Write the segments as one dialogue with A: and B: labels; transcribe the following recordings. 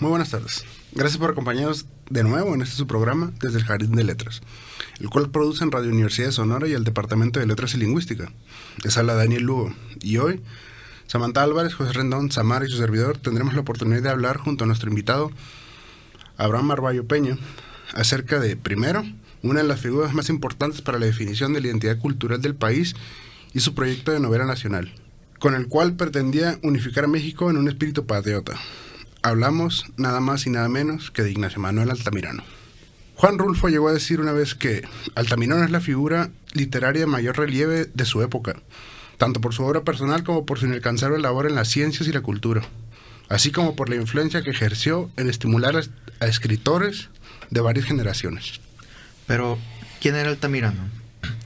A: Muy buenas tardes. Gracias por acompañarnos de nuevo en este su programa desde el Jardín de Letras, el cual producen Radio Universidad de Sonora y el Departamento de Letras y Lingüística. Les habla Daniel Lugo y hoy Samantha Álvarez, José Rendón, Samara y su servidor tendremos la oportunidad de hablar junto a nuestro invitado Abraham Arballo Peña acerca de, primero, una de las figuras más importantes para la definición de la identidad cultural del país y su proyecto de novela nacional, con el cual pretendía unificar a México en un espíritu patriota. Hablamos nada más y nada menos que de Ignacio Manuel Altamirano. Juan Rulfo llegó a decir una vez que Altamirano es la figura literaria de mayor relieve de su época, tanto por su obra personal como por su inalcanzable labor en las ciencias y la cultura, así como por la influencia que ejerció en estimular a escritores de varias generaciones.
B: Pero, ¿quién era Altamirano?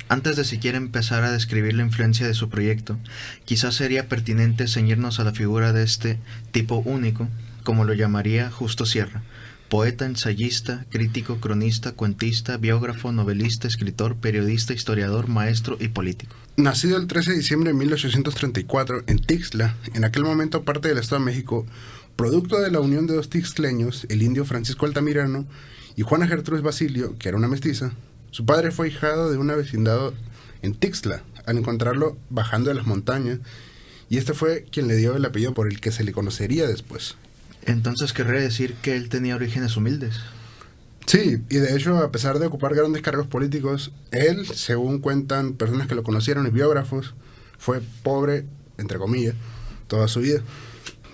B: Antes de siquiera empezar a describir la influencia de su proyecto, quizás sería pertinente ceñirnos a la figura de este tipo único, como lo llamaría Justo Sierra, poeta, ensayista, crítico, cronista, cuentista, biógrafo, novelista, escritor, periodista, historiador, maestro y político.
A: Nacido el 13 de diciembre de 1834 en Tixla, en aquel momento parte del Estado de México, producto de la unión de dos tixleños, el indio Francisco Altamirano y Juana Gertrudis Basilio, que era una mestiza, su padre fue ahijado de un vecindado en Tixla, al encontrarlo bajando de las montañas, y este fue quien le dio el apellido por el que se le conocería después.
B: Entonces querría decir que él tenía orígenes humildes.
A: Sí, y de hecho, a pesar de ocupar grandes cargos políticos, él, según cuentan personas que lo conocieron y biógrafos, fue pobre, entre comillas, toda su vida.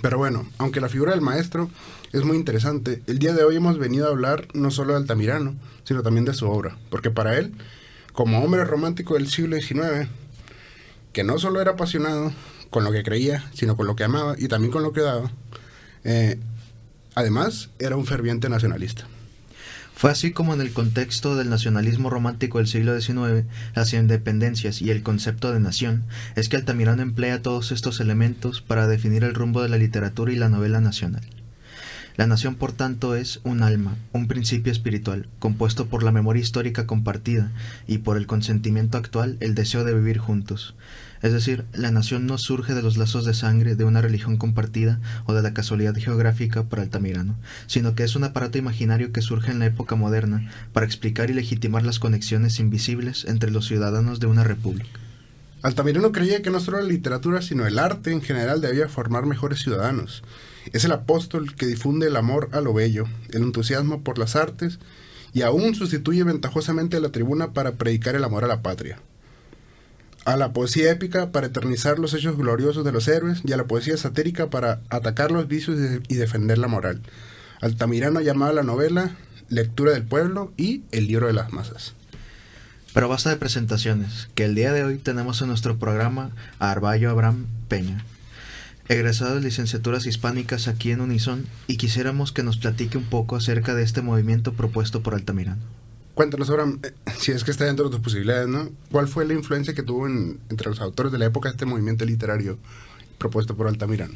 A: Pero bueno, aunque la figura del maestro es muy interesante, el día de hoy hemos venido a hablar no solo de Altamirano, sino también de su obra, porque para él, como hombre romántico del siglo XIX, que no solo era apasionado con lo que creía, sino con lo que amaba y también con lo que daba, además era un ferviente nacionalista.
B: Fue así como en el contexto del nacionalismo romántico del siglo XIX, las independencias y el concepto de nación, es que Altamirano emplea todos estos elementos para definir el rumbo de la literatura y la novela nacional. La nación, por tanto, es un alma, un principio espiritual, compuesto por la memoria histórica compartida y por el consentimiento actual, el deseo de vivir juntos. Es decir, la nación no surge de los lazos de sangre de una religión compartida o de la casualidad geográfica para Altamirano, sino que es un aparato imaginario que surge en la época moderna para explicar y legitimar las conexiones invisibles entre los ciudadanos de una república.
A: Altamirano creía que no solo la literatura, sino el arte en general debía formar mejores ciudadanos. Es el apóstol que difunde el amor a lo bello, el entusiasmo por las artes, y aún sustituye ventajosamente a la tribuna para predicar el amor a la patria. A la poesía épica para eternizar los hechos gloriosos de los héroes, y a la poesía satírica para atacar los vicios y defender la moral. Altamirano llamaba a la novela lectura del pueblo y el libro de las masas.
B: Pero basta de presentaciones, que el día de hoy tenemos en nuestro programa a Arballo Abraham Peña, egresado de licenciaturas hispánicas aquí en Unison, y quisiéramos que nos platique un poco acerca de este movimiento propuesto por Altamirano.
A: Cuéntanos, Abraham, si es que está dentro de tus posibilidades, ¿no? ¿Cuál fue la influencia que tuvo entre los autores de la época este movimiento literario propuesto por Altamirano?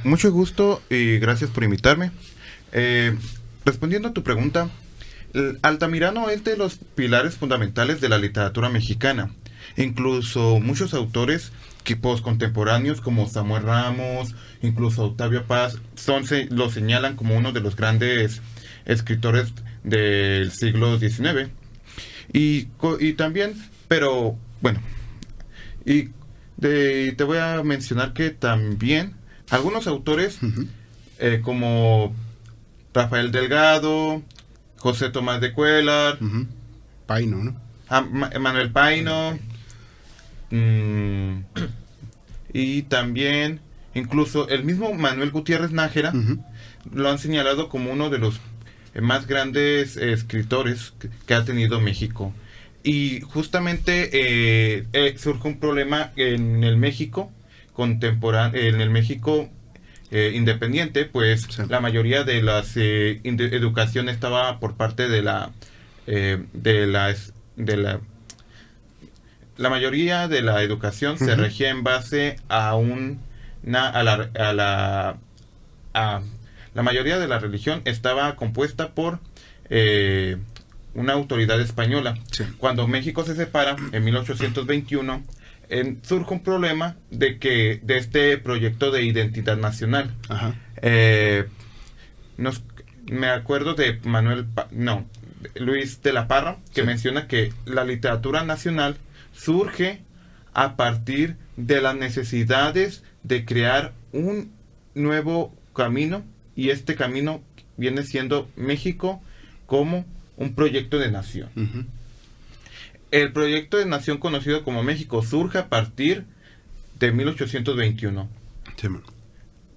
C: Mucho gusto y gracias por invitarme. Respondiendo a tu pregunta, Altamirano es de los pilares fundamentales de la literatura mexicana. Incluso muchos autores contemporáneos como Samuel Ramos, incluso Octavio Paz, lo señalan como uno de los grandes escritores del siglo XIX. Y también, pero bueno, te voy a mencionar que también algunos autores como Rafael Delgado, José Tomás de Cuéllar,
A: Paino, ¿no?
C: Manuel Paino, y también incluso el mismo Manuel Gutiérrez Nájera lo han señalado como uno de los más grandes escritores que ha tenido México. Y justamente surge un problema en el México contemporáneo, en el México independiente, pues sí. La mayoría de las educación estaba por parte de la mayoría de la educación se regía en base a la mayoría de la religión estaba compuesta por una autoridad española. Sí. Cuando México se separa en 1821, surge un problema de este proyecto de identidad nacional. me acuerdo de Luis de la Parra, que
A: Sí.
C: menciona que la literatura nacional surge a partir de las necesidades de crear un nuevo camino, y este camino viene siendo México como un proyecto de nación.
A: Ujú.
C: El proyecto de nación conocido como México surge a partir de 1821.
A: Sí, man.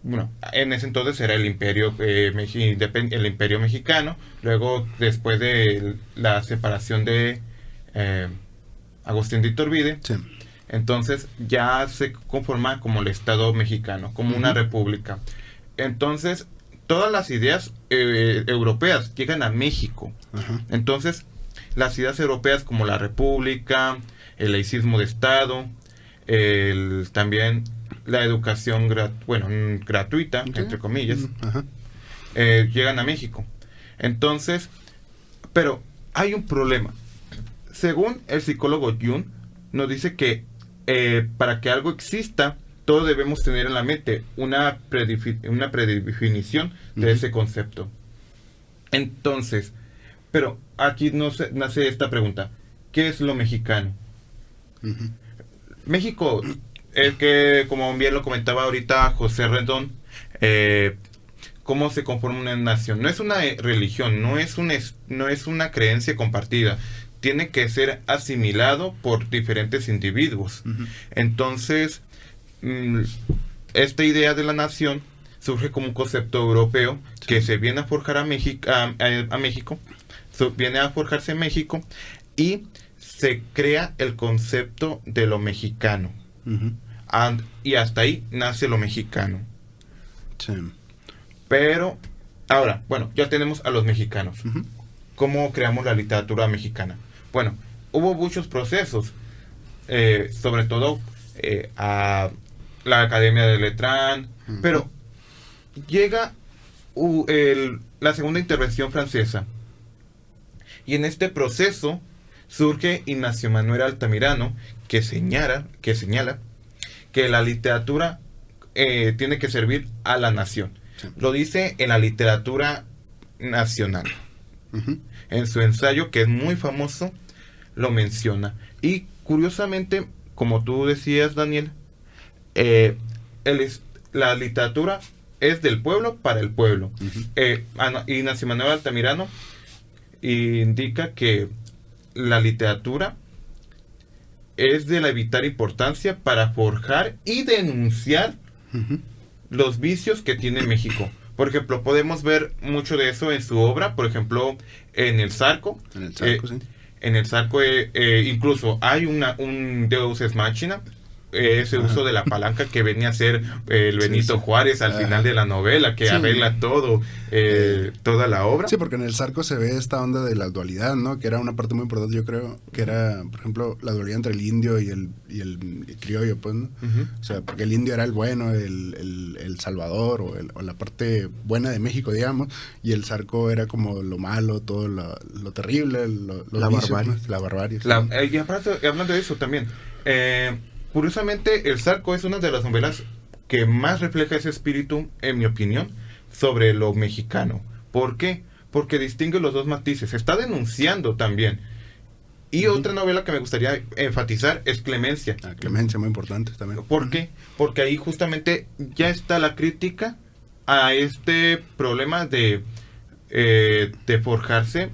C: Bueno, en ese entonces era el imperio el imperio mexicano. Luego, después de la separación de Agustín de Iturbide,
A: Sí.
C: entonces ya se conforma como el Estado mexicano, como una
A: Ujú.
C: república. Entonces, todas las ideas europeas llegan a México.
A: Ajá.
C: Entonces, las ideas europeas como la república, el laicismo de Estado, también la educación gratuita,
A: Sí.
C: entre comillas,
A: Ajá.
C: llegan a México. Entonces, pero hay un problema. Según el psicólogo Jung, nos dice que para que algo exista, todos debemos tener en la mente una predefinición de
A: Ujú.
C: ese concepto. Entonces, pero aquí nace esta pregunta: ¿qué es lo mexicano?
A: Ujú.
C: México, el que, como bien lo comentaba ahorita José Rendón, cómo se conforma una nación. No es una religión, no es una creencia compartida. Tiene que ser asimilado por diferentes individuos.
A: Ujú.
C: Entonces, esta idea de la nación surge como un concepto europeo que se viene a forjar a México, viene a forjarse en México, y se crea el concepto de lo mexicano.
A: Ujú.
C: Y hasta ahí nace lo mexicano.
A: Sí.
C: Pero, ahora, bueno, ya tenemos a los mexicanos.
A: Ujú.
C: ¿Cómo creamos la literatura mexicana? Bueno, hubo muchos procesos, sobre todo a la Academia de Letrán,
A: Ujú.
C: pero llega la segunda intervención francesa, y en este proceso surge Ignacio Manuel Altamirano, que señala que la literatura tiene que servir a la nación.
A: Sí.
C: Lo dice en la literatura nacional.
A: Ujú.
C: En su ensayo, que es muy famoso, lo menciona. Y curiosamente, como tú decías, Daniel, la literatura es del pueblo para el pueblo.
A: Ujú.
C: Ignacio Manuel Altamirano indica que la literatura es de la vital importancia para forjar y denunciar
A: Ujú.
C: los vicios que tiene México. Por ejemplo, podemos ver mucho de eso en su obra, por ejemplo, en El Zarco.
A: En el Zarco, sí.
C: En El Zarco incluso hay un Deus Ex Machina, ese
A: Ajá.
C: uso de la palanca que venía a ser el
A: Sí,
C: Benito
A: sí.
C: Juárez al
A: Ajá.
C: final de la novela, que
A: Sí.
C: arregla todo, toda la obra.
A: Sí, porque en el Zarco se ve esta onda de la dualidad, ¿no? Que era una parte muy importante, yo creo, que era, por ejemplo, la dualidad entre el indio y el criollo, pues, ¿no?
C: Ujú.
A: O sea, porque el indio era el bueno, el salvador, o la parte buena de México, digamos, y el Zarco era como lo malo, todo lo terrible, los
B: La
A: vicios,
B: barbarie.
A: ¿no? La barbarie. Sí.
C: Y hablando de eso también, curiosamente, El Zarco es una de las novelas que más refleja ese espíritu, en mi opinión, sobre lo mexicano. ¿Por qué? Porque distingue los dos matices. Está denunciando también. Y
A: Ujú.
C: otra novela que me gustaría enfatizar es Clemencia.
A: Clemencia, muy importante también.
C: ¿Por qué? Porque ahí justamente ya está la crítica a este problema de forjarse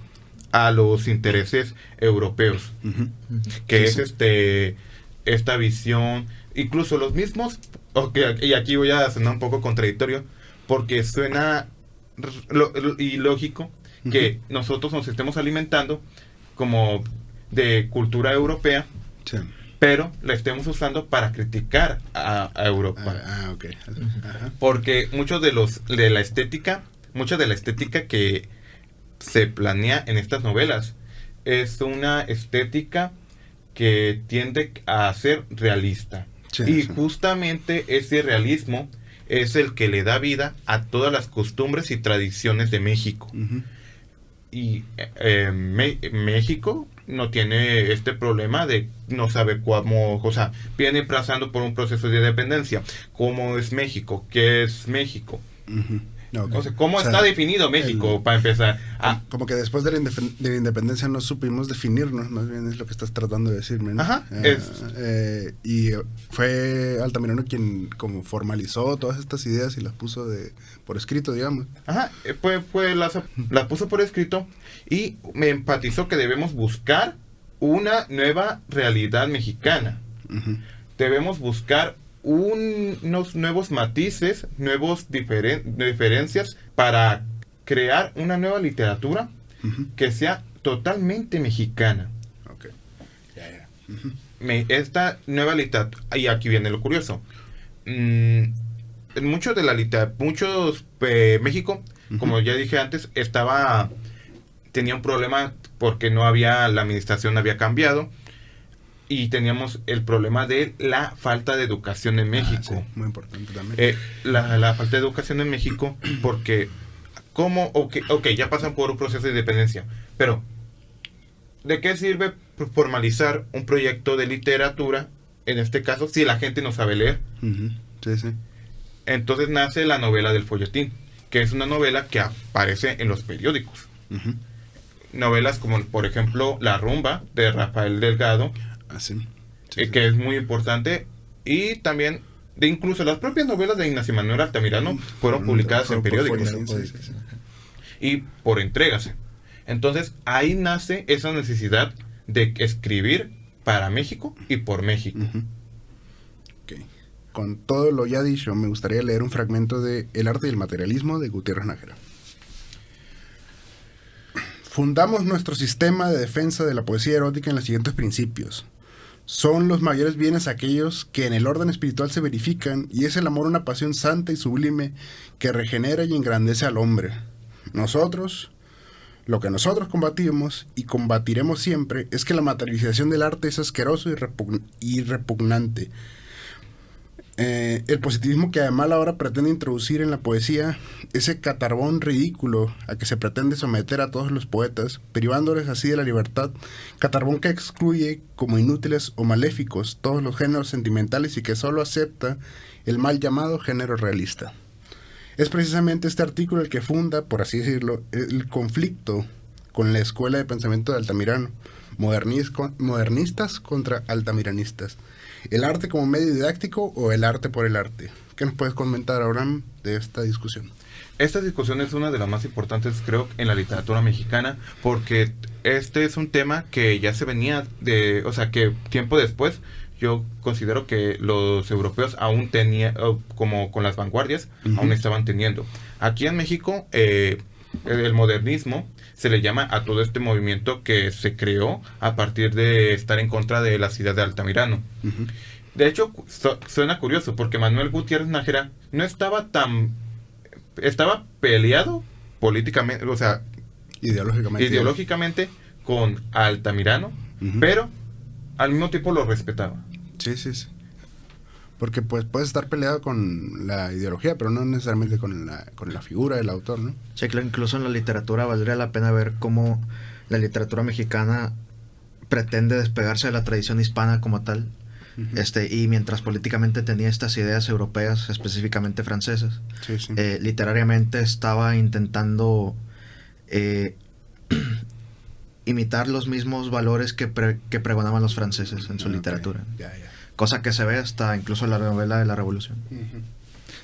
C: a los intereses europeos,
A: Ujú.
C: que
A: Sí,
C: es
A: sí.
C: esta visión, incluso los mismos, y aquí voy a sonar un poco contradictorio, porque suena ilógico que
A: Ujú.
C: nosotros nos estemos alimentando como de cultura europea,
A: Sí.
C: pero la estemos usando para criticar a Europa.
A: Ok. Ajá.
C: Porque mucha de la estética que se planea en estas novelas es una estética que tiende a ser realista.
A: Sí,
C: Y
A: sí.
C: justamente ese realismo es el que le da vida a todas las costumbres y tradiciones de México.
A: Ujú.
C: Y México no tiene este problema de no sabe cómo, o sea, viene pasando por un proceso de dependencia. ¿Cómo es México? ¿Qué es México?
A: Ujú. Ok.
C: O sea, ¿cómo
A: O sea,
C: está definido México, para empezar?
A: Como que después de de la independencia no supimos definirnos, más bien es lo que estás tratando de decirme, ¿no?
C: Ajá,
A: y fue Altamirano quien como formalizó todas estas ideas y las puso por escrito, digamos.
C: Ajá, las puso por escrito y me enfatizó que debemos buscar una nueva realidad mexicana.
A: Ujú.
C: Debemos buscar unos nuevos matices, nuevos diferencias para crear una nueva literatura
A: Ujú.
C: que sea totalmente mexicana.
A: Ok. Ya.
C: Esta nueva literatura, y aquí viene lo curioso. Muchos de la literatura, México, como ya dije antes, tenía un problema porque la administración había cambiado. Y teníamos el problema de la falta de educación en México.
A: Sí, muy importante también.
C: La falta de educación en México, porque ya pasan por un proceso de independencia, pero ¿de qué sirve formalizar un proyecto de literatura, en este caso, si la gente no sabe leer?
A: Ujú. Sí.
C: Entonces nace la novela del folletín, que es una novela que aparece en los periódicos.
A: Ujú.
C: Novelas como, por ejemplo, La Rumba, de Rafael Delgado,
A: Así.
C: que es muy importante, y también de incluso las propias novelas de Ignacio Manuel Altamirano fueron publicadas en periódicos
A: Sí.
C: y por entregas. Entonces ahí nace esa necesidad de escribir para México y por México.
A: Ujú. Ok. Con todo lo ya dicho, me gustaría leer un fragmento de El arte y el materialismo de Gutiérrez Nájera. Fundamos nuestro sistema de defensa de la poesía erótica en los siguientes principios. Son los mayores bienes aquellos que en el orden espiritual se verifican, y es el amor una pasión santa y sublime que regenera y engrandece al hombre. Lo que nosotros combatimos y combatiremos siempre es que la materialización del arte es asqueroso y repugnante. El positivismo que además ahora pretende introducir en la poesía, ese catarbón ridículo a que se pretende someter a todos los poetas, privándoles así de la libertad, catarbón que excluye como inútiles o maléficos todos los géneros sentimentales y que solo acepta el mal llamado género realista. Es precisamente este artículo el que funda, por así decirlo, el conflicto con la escuela de pensamiento de Altamirano, modernistas contra altamiranistas. ¿El arte como medio didáctico o el arte por el arte? ¿Qué nos puedes comentar, Abraham, de esta discusión?
C: Esta discusión es una de las más importantes, creo, en la literatura mexicana, porque este es un tema que ya se venía que tiempo después, yo considero que los europeos aún tenían, como con las vanguardias, aún estaban teniendo. Aquí en México, el modernismo se le llama a todo este movimiento que se creó a partir de estar en contra de la ciudad de Altamirano.
A: Uh-huh.
C: De hecho, suena curioso, porque Manuel Gutiérrez Nájera no estaba estaba peleado políticamente, o sea, ideológicamente con Altamirano, pero al mismo tiempo lo respetaba.
A: Sí. Porque pues puedes estar peleado con la ideología, pero no necesariamente con la figura del autor, ¿no?
B: Sí, claro, incluso en la literatura valdría la pena ver cómo la literatura mexicana pretende despegarse de la tradición hispana como tal. Y mientras políticamente tenía estas ideas europeas, específicamente francesas, literariamente estaba intentando imitar los mismos valores que pregonaban los franceses en su literatura.
A: Ya.
B: Cosa que se ve hasta incluso en la novela de la Revolución.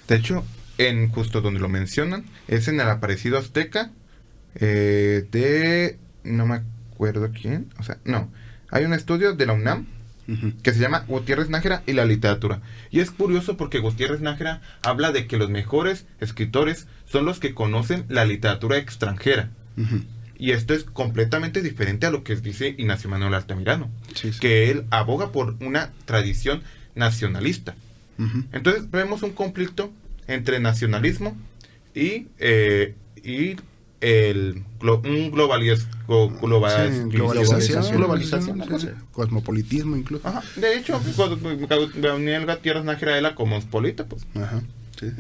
C: De hecho, justo donde lo mencionan, es en el Aparecido Azteca no me acuerdo quién, hay un estudio de la UNAM que se llama Gutiérrez Nájera y la literatura. Y es curioso porque Gutiérrez Nájera habla de que los mejores escritores son los que conocen la literatura extranjera. Y esto es completamente diferente a lo que dice Ignacio Manuel Altamirano, que él aboga por una tradición nacionalista. Entonces vemos un conflicto entre nacionalismo y
A: globalización, cosmopolitismo incluso.
C: Ajá. De hecho, Daniel Gutiérrez Nájera era cosmopolita, pues.
A: Ajá. Sí.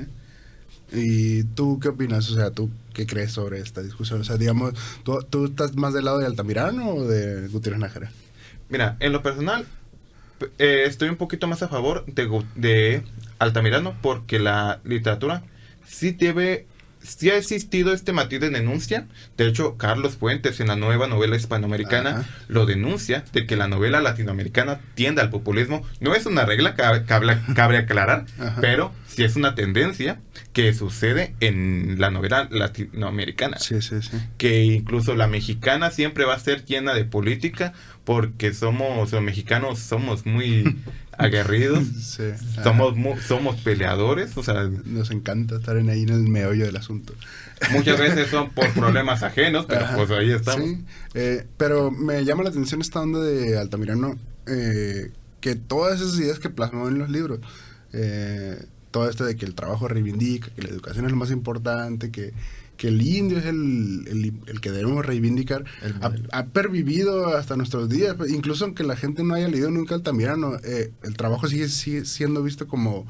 A: ¿Y tú qué opinas? O sea, ¿tú qué crees sobre esta discusión? O sea, digamos, ¿tú estás más del lado de Altamirano o de Gutiérrez Nájera?
C: Mira, en lo personal, estoy un poquito más a favor de Altamirano, porque la literatura sí debe sí ha existido este matiz de denuncia. De hecho, Carlos Fuentes en la nueva novela hispanoamericana lo denuncia, de que la novela latinoamericana tiende al populismo. No es una regla, cabe aclarar, pero sí es una tendencia que sucede en la novela latinoamericana.
A: Sí.
C: Que incluso la mexicana siempre va a ser llena de política, porque los mexicanos somos muy aguerridos,
A: Sí.
C: somos peleadores, o sea,
A: Nos encanta estar ahí en el meollo del asunto.
C: muchas veces son por problemas ajenos, pero pues ahí estamos.
A: Sí, pero me llama la atención esta onda de Altamirano, que todas esas ideas que plasmó en los libros, todo esto de que el trabajo reivindica, que la educación es lo más importante, que el indio es el que debemos reivindicar, ha pervivido hasta nuestros días. Incluso aunque la gente no haya leído nunca Altamirano, el trabajo sigue siendo visto como...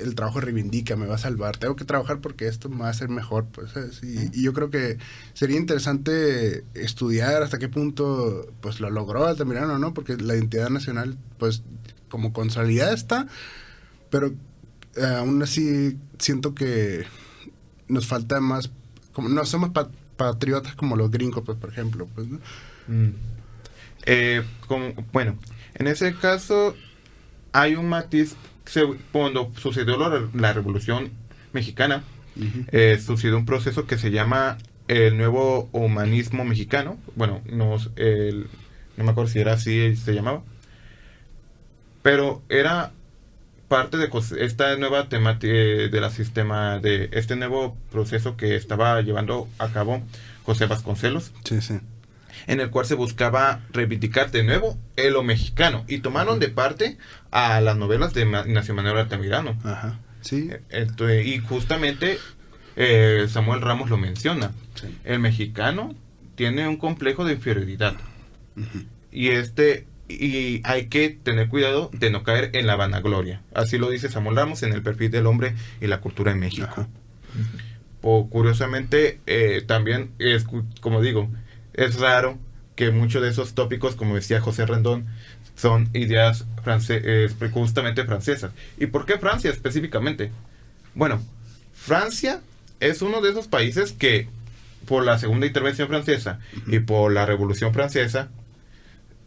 A: el trabajo reivindica, me va a salvar, tengo que trabajar porque esto me va a hacer mejor, pues, ¿sabes? Y yo creo que sería interesante estudiar hasta qué punto pues lo logró Altamirano, ¿no? Porque la identidad nacional pues como consolidada está, pero aún así siento que nos falta más, como no somos patriotas como los gringos, pues, por ejemplo, pues, ¿no?
C: Bueno, en ese caso hay un matiz. Cuando sucedió la Revolución Mexicana, sucedió un proceso que se llama el nuevo humanismo mexicano. Bueno, no me acuerdo si era así se llamaba, pero era parte de esta nueva temática de la sistema, de este nuevo proceso que estaba llevando a cabo José Vasconcelos.
A: Sí.
C: En el cual se buscaba reivindicar de nuevo lo mexicano, y tomaron de parte a las novelas de Ignacio Manuel Altamirano.
A: Sí.
C: Y justamente Samuel Ramos lo menciona. Sí. El mexicano tiene un complejo de inferioridad. Y hay que tener cuidado de no caer en la vanagloria. Así lo dice Samuel Ramos en El perfil del hombre y la cultura en México. Curiosamente, también es, como digo, es raro que muchos de esos tópicos, como decía José Rendón, son ideas justamente francesas. ¿Y por qué Francia específicamente? Bueno, Francia es uno de esos países que, por la segunda intervención francesa y por la Revolución Francesa,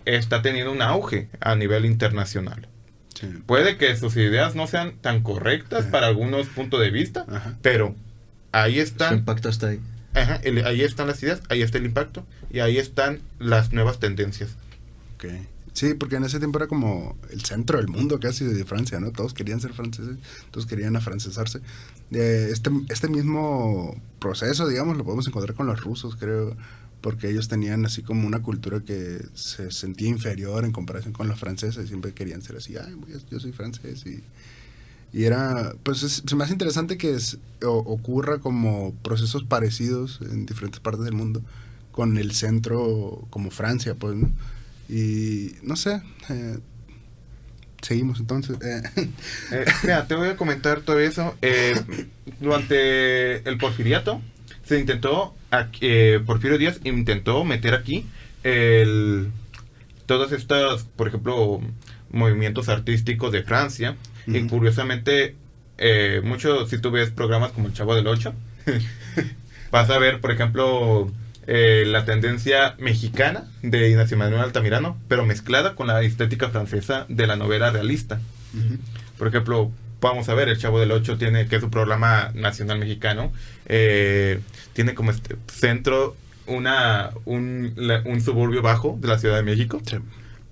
C: está teniendo un auge a nivel internacional. Sí. Puede que sus ideas no sean tan correctas para algunos puntos de vista, pero ahí están.
B: Su impacto está ahí.
C: Ahí están las ideas, ahí está el impacto y ahí están las nuevas tendencias.
A: Okay. Sí, porque en ese tiempo era como el centro del mundo casi de Francia, ¿no? Todos querían ser franceses, todos querían afrancesarse. Este mismo proceso, digamos, lo podemos encontrar con los rusos, creo, porque ellos tenían así como una cultura que se sentía inferior en comparación con los franceses, siempre querían ser así, yo soy francés, y era, pues se me hace interesante que ocurra como procesos parecidos en diferentes partes del mundo, con el centro como Francia, pues, ¿no? Y no sé, seguimos entonces.
C: Mira, te voy a comentar todo eso. Durante el porfiriato se intentó, Porfirio Díaz intentó meter aquí todas estas, por ejemplo, movimientos artísticos de Francia. Y curiosamente, si tú ves programas como El Chavo del Ocho, vas a ver, por ejemplo, la tendencia mexicana de Ignacio Manuel Altamirano, pero mezclada con la estética francesa de la novela realista. Por ejemplo, vamos a ver, El Chavo del Ocho tiene, que es un programa nacional mexicano, tiene como centro un suburbio bajo de la Ciudad de México, sí,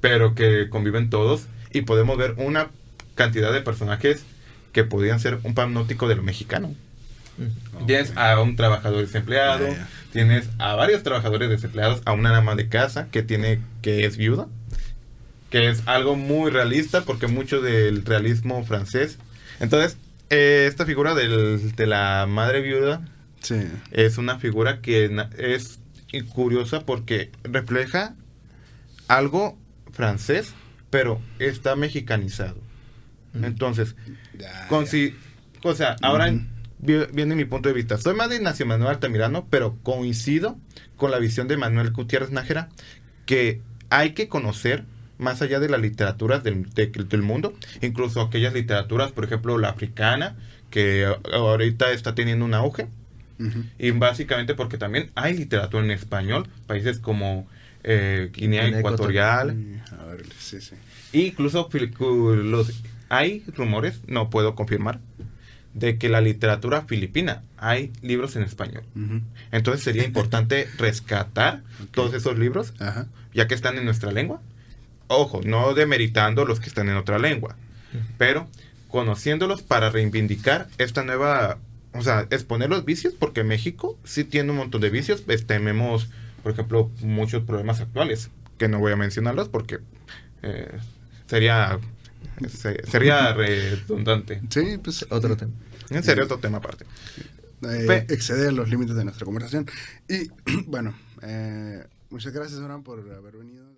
C: pero que conviven todos, y podemos ver una cantidad de personajes que podrían ser un panóptico de lo mexicano. Okay. Tienes a un trabajador desempleado, tienes a varios trabajadores desempleados, a una ama de casa que es viuda, que es algo muy realista, porque mucho del realismo francés. Entonces, esta figura de la madre viuda, sí, es una figura que es curiosa porque refleja algo francés, pero está mexicanizado. Entonces, o sea, ahora viene mi punto de vista. Soy más de Ignacio Manuel Altamirano, pero coincido con la visión de Manuel Gutiérrez Nájera, que hay que conocer más allá de las literaturas del mundo, incluso aquellas literaturas, por ejemplo, la africana, que ahorita está teniendo un auge.
A: Ujú.
C: Y básicamente porque también hay literatura en español, países como Guinea
B: Guinea
C: Ecuatorial,
A: A ver, sí.
C: incluso hay rumores, no puedo confirmar, de que la literatura filipina hay libros en español.
A: Ujú.
C: Entonces sería importante rescatar
A: Ok.
C: todos esos libros,
A: Ajá.
C: ya que están en nuestra lengua. Ojo, no demeritando los que están en otra lengua, pero conociéndolos para reivindicar esta nueva, o sea, exponer los vicios, porque México sí tiene un montón de vicios. Tenemos, por ejemplo, muchos problemas actuales, que no voy a mencionarlos porque sería redundante.
A: Sí, pues
B: Otro tema.
C: Sería otro tema aparte.
A: excede los límites de nuestra conversación. Y bueno, muchas gracias, Abraham, por haber venido.